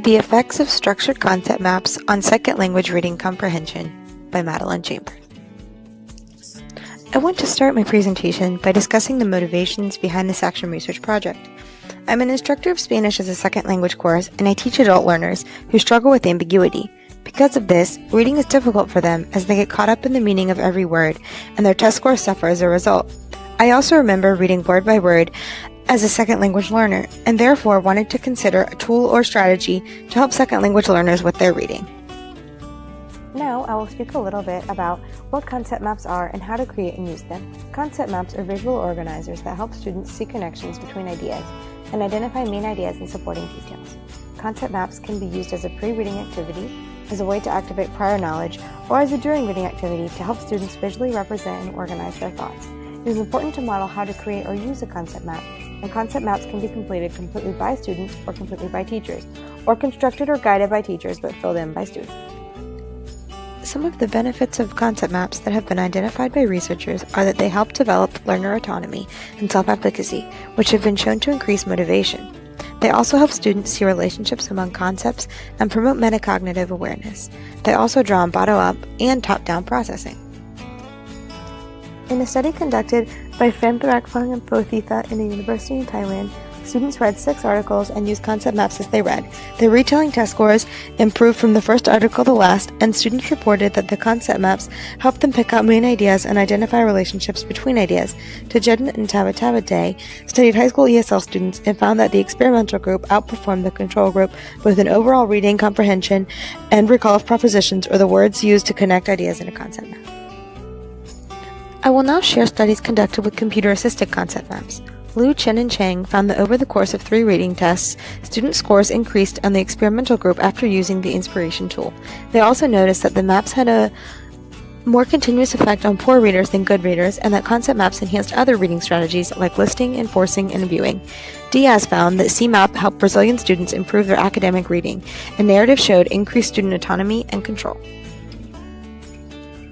The Effects of Structured Concept Maps on Second Language Reading Comprehension by Madeline Chambers. I want to start my presentation by discussing the motivations behind this action research project. I'm an instructor of Spanish as a second language course, and I teach adult learners who struggle with ambiguity. Because of this, reading is difficult for them as they get caught up in the meaning of every word, and their test scores suffer as a result. I also remember reading word by word as a second language learner, and therefore wanted to consider a tool or strategy to help second language learners with their reading. Now I will speak a little bit about what concept maps are and how to create and use them. Concept maps are visual organizers that help students see connections between ideas and identify main ideas and supporting details. Concept maps can be used as a pre-reading activity, as a way to activate prior knowledge, or as a during reading activity to help students visually represent and organize their thoughts. It is important to model how to create or use a concept map, and concept maps can be completed completely by students or completely by teachers, or constructed or guided by teachers but filled in by students. Some of the benefits of concept maps that have been identified by researchers are that they help develop learner autonomy and self-efficacy, which have been shown to increase motivation. They also help students see relationships among concepts and promote metacognitive awareness. They also draw on bottom-up and top-down processing. In a study conducted by Pham Thiraphong and Pothitha in a university in Thailand, students read 6 articles and used concept maps as they read. Their retelling test scores improved from the first article to last, and students reported that the concept maps helped them pick out main ideas and identify relationships between ideas. Tajedin and Tabatabade studied high school ESL students and found that the experimental group outperformed the control group both in overall reading comprehension and recall of propositions or the words used to connect ideas in a concept map. I will now share studies conducted with computer-assisted concept maps. Liu, Chen, and Chang found that over the course of 3 reading tests, student scores increased on the experimental group after using the inspiration tool. They also noticed that the maps had a more continuous effect on poor readers than good readers, and that concept maps enhanced other reading strategies like listing, enforcing, and viewing. Diaz found that CMAP helped Brazilian students improve their academic reading, and narrative showed increased student autonomy and control.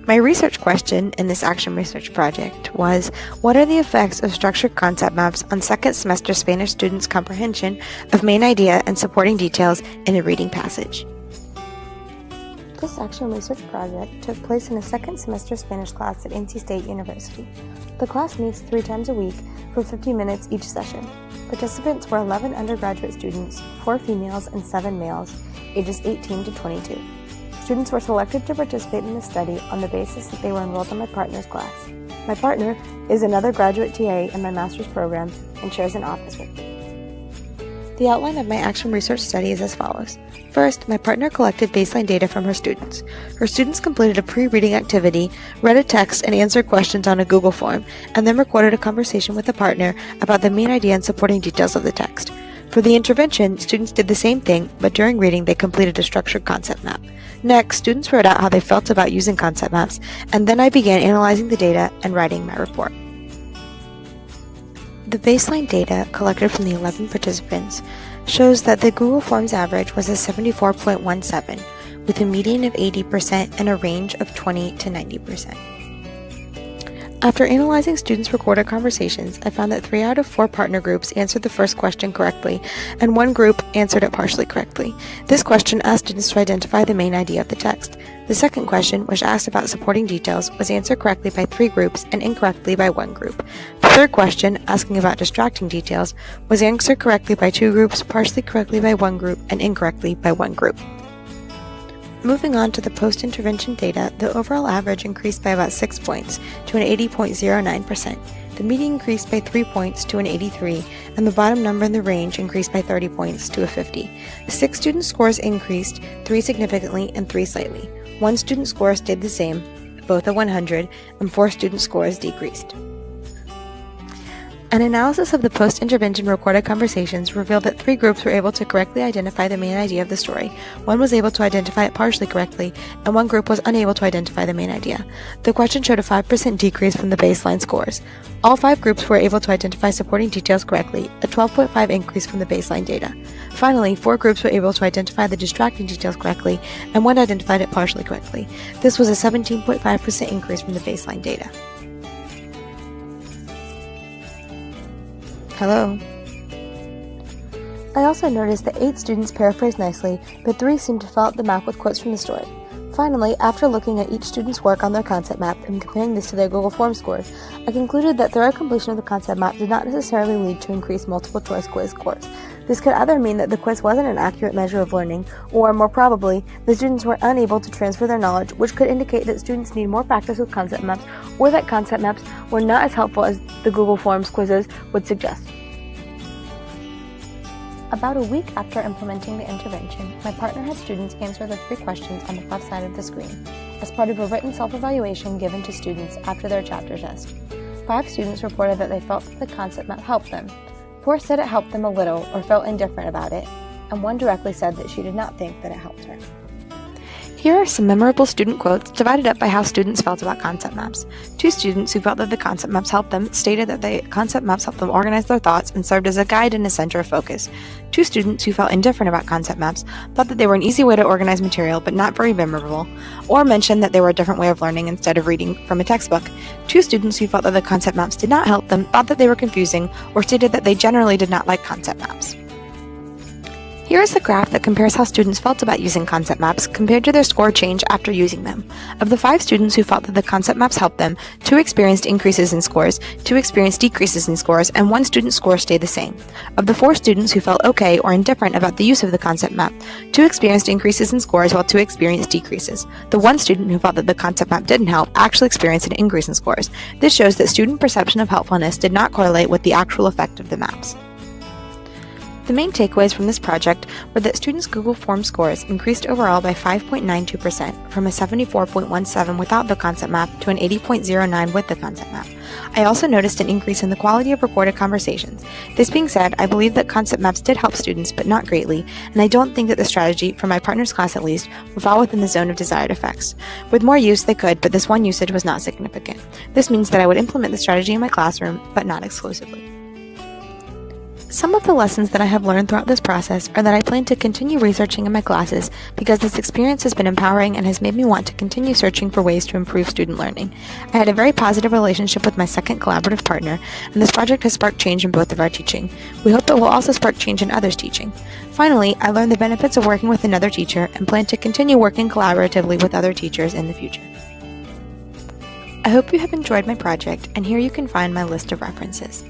My research question in this action research project was, what are the effects of structured concept maps on second semester Spanish students' comprehension of main idea and supporting details in a reading passage? This action research project took place in a second semester Spanish class at NC State University. The class meets 3 times a week for 50 minutes each session. Participants were 11 undergraduate students, 4 females and 7 males, ages 18 to 22. Students were selected to participate in the study on the basis that they were enrolled in my partner's class. My partner is another graduate TA in my master's program and shares an office with me. The outline of my action research study is as follows. First, my partner collected baseline data from her students. Her students completed a pre-reading activity, read a text, and answered questions on a Google form, and then recorded a conversation with the partner about the main idea and supporting details of the text. For the intervention, students did the same thing, but during reading they completed a structured concept map. Next, students wrote out how they felt about using concept maps, and then I began analyzing the data and writing my report. The baseline data collected from the 11 participants shows that the Google Forms average was a 74.17, with a median of 80% and a range of 20 to 90%. After analyzing students' recorded conversations, I found that 3 out of 4 partner groups answered the first question correctly, and 1 group answered it partially correctly. This question asked students to identify the main idea of the text. The second question, which asked about supporting details, was answered correctly by 3 groups and incorrectly by 1 group. The third question, asking about distracting details, was answered correctly by 2 groups, partially correctly by 1 group, and incorrectly by 1 group. Moving on to the post-intervention data, the overall average increased by about 6 points to an 80.09%. The median increased by 3 points to an 83, and the bottom number in the range increased by 30 points to a 50. 6 student scores increased, 3 significantly and 3 slightly. 1 student score stayed the same, both at 100, and 4 student scores decreased. An analysis of the post-intervention recorded conversations revealed that 3 groups were able to correctly identify the main idea of the story, 1 was able to identify it partially correctly, and 1 group was unable to identify the main idea. The question showed a 5% decrease from the baseline scores. All 5 groups were able to identify supporting details correctly, a 12.5 increase from the baseline data. Finally, 4 groups were able to identify the distracting details correctly, and 1 identified it partially correctly. This was a 17.5% increase from the baseline data. Hello. I also noticed that 8 students paraphrased nicely, but 3 seemed to fill out the map with quotes from the story. Finally, after looking at each student's work on their concept map and comparing this to their Google Forms scores, I concluded that thorough completion of the concept map did not necessarily lead to increased multiple choice quiz scores. This could either mean that the quiz wasn't an accurate measure of learning, or, more probably, the students were unable to transfer their knowledge, which could indicate that students need more practice with concept maps, or that concept maps were not as helpful as the Google Forms quizzes would suggest. About a week after implementing the intervention, my partner had students answer the 3 questions on the left side of the screen, as part of a written self-evaluation given to students after their chapter test. 5 students reported that they felt that the concept map helped them. 4 said it helped them a little or felt indifferent about it, and 1 directly said that she did not think that it helped her. Here are some memorable student quotes divided up by how students felt about concept maps. 2 students who felt that the concept maps helped them stated that the concept maps helped them organize their thoughts and served as a guide and a center of focus. 2 students who felt indifferent about concept maps thought that they were an easy way to organize material but not very memorable, or mentioned that they were a different way of learning instead of reading from a textbook. 2 students who felt that the concept maps did not help them thought that they were confusing or stated that they generally did not like concept maps. Here is the graph that compares how students felt about using concept maps compared to their score change after using them. Of the 5 students who felt that the concept maps helped them, 2 experienced increases in scores, 2 experienced decreases in scores, and 1 student's score stayed the same. Of the 4 students who felt okay or indifferent about the use of the concept map, 2 experienced increases in scores while 2 experienced decreases. The 1 student who felt that the concept map didn't help actually experienced an increase in scores. This shows that student perception of helpfulness did not correlate with the actual effect of the maps. The main takeaways from this project were that students' Google Forms scores increased overall by 5.92%, from a 74.17 without the concept map to an 80.09 with the concept map. I also noticed an increase in the quality of recorded conversations. This being said, I believe that concept maps did help students, but not greatly, and I don't think that the strategy, for my partner's class at least, would fall within the zone of desired effects. With more use, they could, but this one usage was not significant. This means that I would implement the strategy in my classroom, but not exclusively. Some of the lessons that I have learned throughout this process are that I plan to continue researching in my classes because this experience has been empowering and has made me want to continue searching for ways to improve student learning. I had a very positive relationship with my second collaborative partner, and this project has sparked change in both of our teaching. We hope it will also spark change in others' teaching. Finally, I learned the benefits of working with another teacher and plan to continue working collaboratively with other teachers in the future. I hope you have enjoyed my project, and here you can find my list of references.